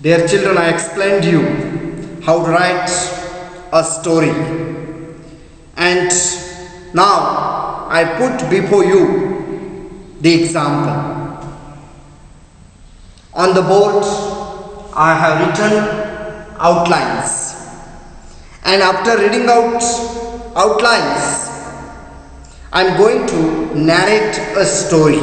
Dear children, I explained you how to write a story, and now I put before you the example. On the board I have written outlines, and after reading out outlines I am going to narrate a story.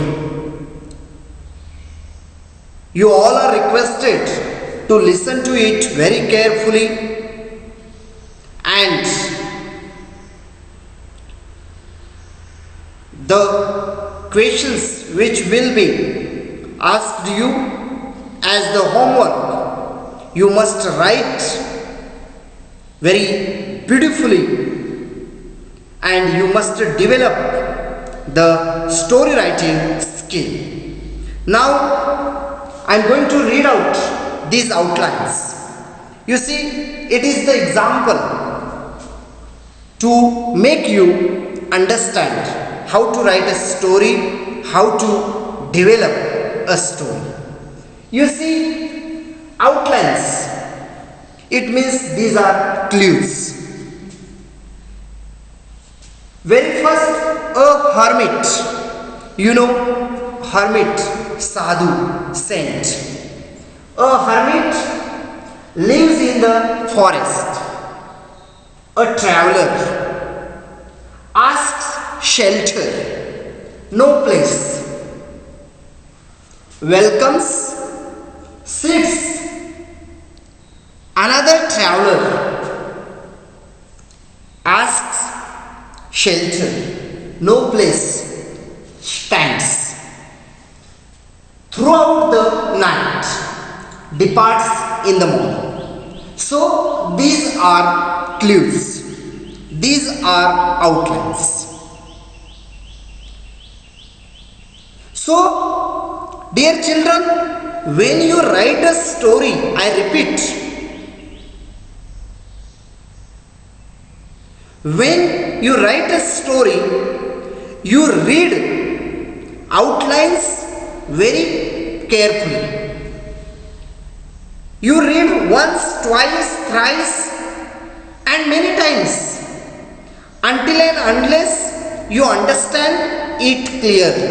You all are requested to listen to it very carefully, and the questions which will be asked you as the homework, you must write very beautifully, and you must develop the story writing skill. Now I am going to read out these outlines. You see, it is the example to make you understand how to write a story, how to develop a story. You see, outlines, it means these are clues. Very first, a hermit. You know, hermit, sadhu, saint. A hermit lives in the forest. A traveler asks shelter, no place. Welcomes, sits. Another traveler asks shelter, no place, stands. Throughout the night, departs in the morning. So these are clues, these are outlines. So, dear children, when you write a story, I repeat, when you write a story, you read outlines very carefully. You read once, twice, thrice, and many times until and unless you understand it clearly.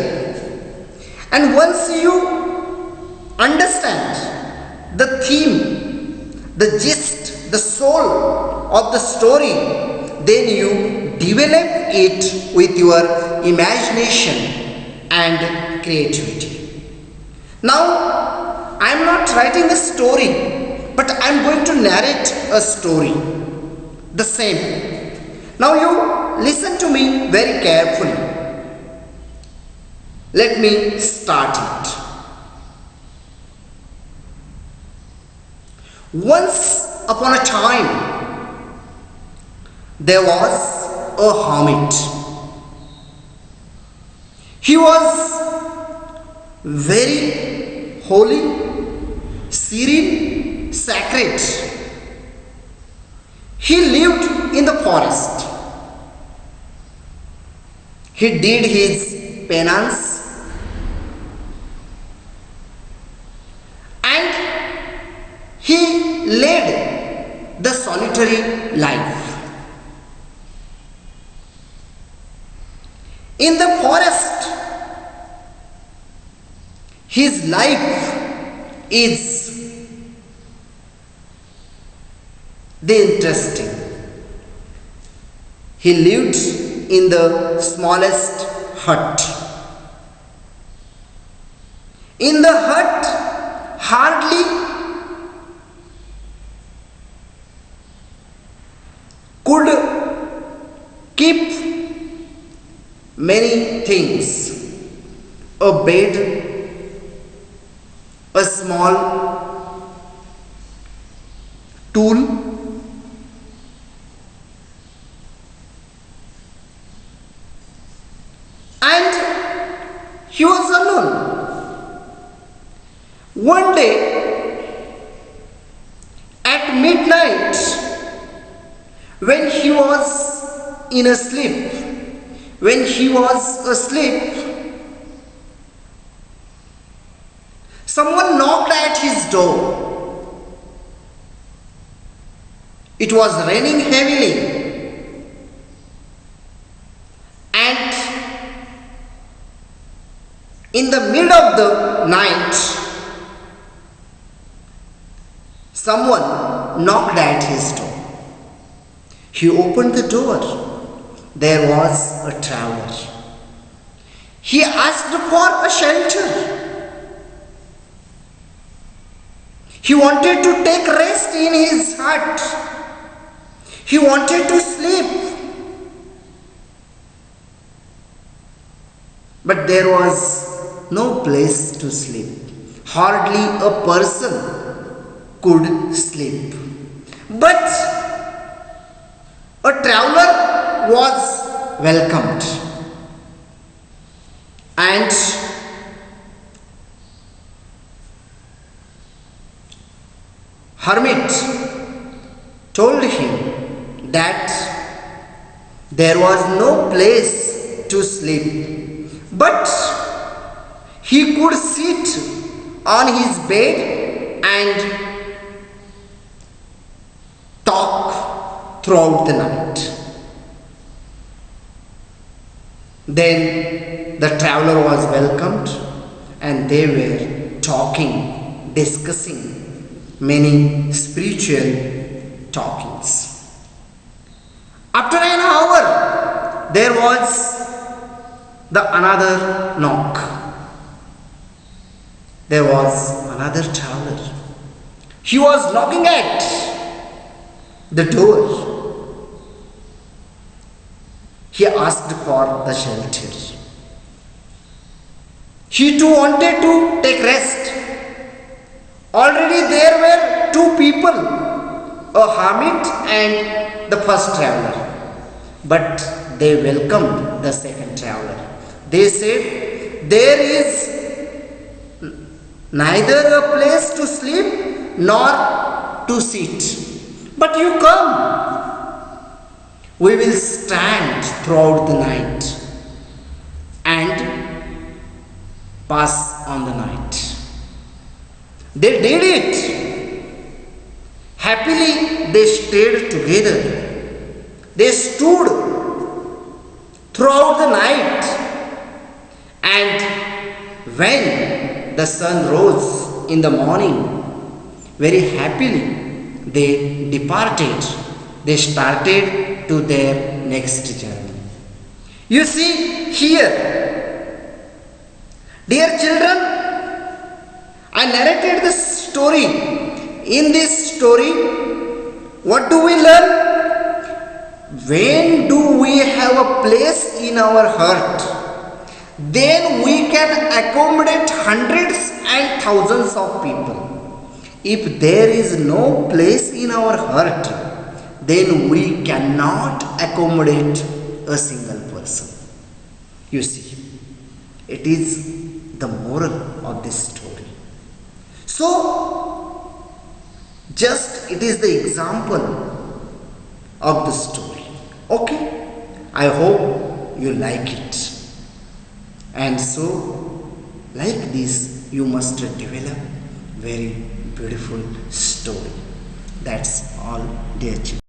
And once you understand the theme, the gist, the soul of the story, then you develop it with your imagination and creativity. Now, I am not writing a story, but I am going to narrate a story. The same. Now you listen to me very carefully. Let me start it. Once upon a time, there was a hermit. He was very holy, serene, sacred. He lived in the forest. He did his penance and he led the solitary life. In the forest, his life is the interesting. He lived in the smallest hut. In the hut, hardly could keep many things. A bed, a small tool, and he was alone. One day at midnight, when he was asleep, someone knocked at his door. It was raining heavily, and in the middle of the night, someone knocked at his door. He opened the door. There was a traveler. He asked for a shelter. He wanted to take rest in his hut. He wanted to sleep. But there was no place to sleep. Hardly a person could sleep. But a traveler was welcomed. And hermit told him that there was no place to sleep, but he could sit on his bed and talk throughout the night. Then the traveler was welcomed, and they were talking, discussing many spiritual talkings. After an hour, there was another knock. There was another traveler. He was knocking at the door. He asked for the shelter. He too wanted to take rest. Already there were two people, a hermit and the first traveler. But they welcomed the second traveler. They said, there is neither a place to sleep nor to sit. But you come. We will stand throughout the night and pass on the night. They did it. Happily, they stayed together. They stood throughout the night, and when the sun rose in the morning, very happily they departed. They started to their next journey. You see here, dear children, I narrated the story. In this story, what do we learn? When do we have a place in our heart, then we can accommodate hundreds and thousands of people. If there is no place in our heart, then we cannot accommodate a single person. You see, it is the moral of this story. So, just it is the example of the story. Okay, I hope you like it. And so, like this, you must develop very beautiful story. That's all, dear children.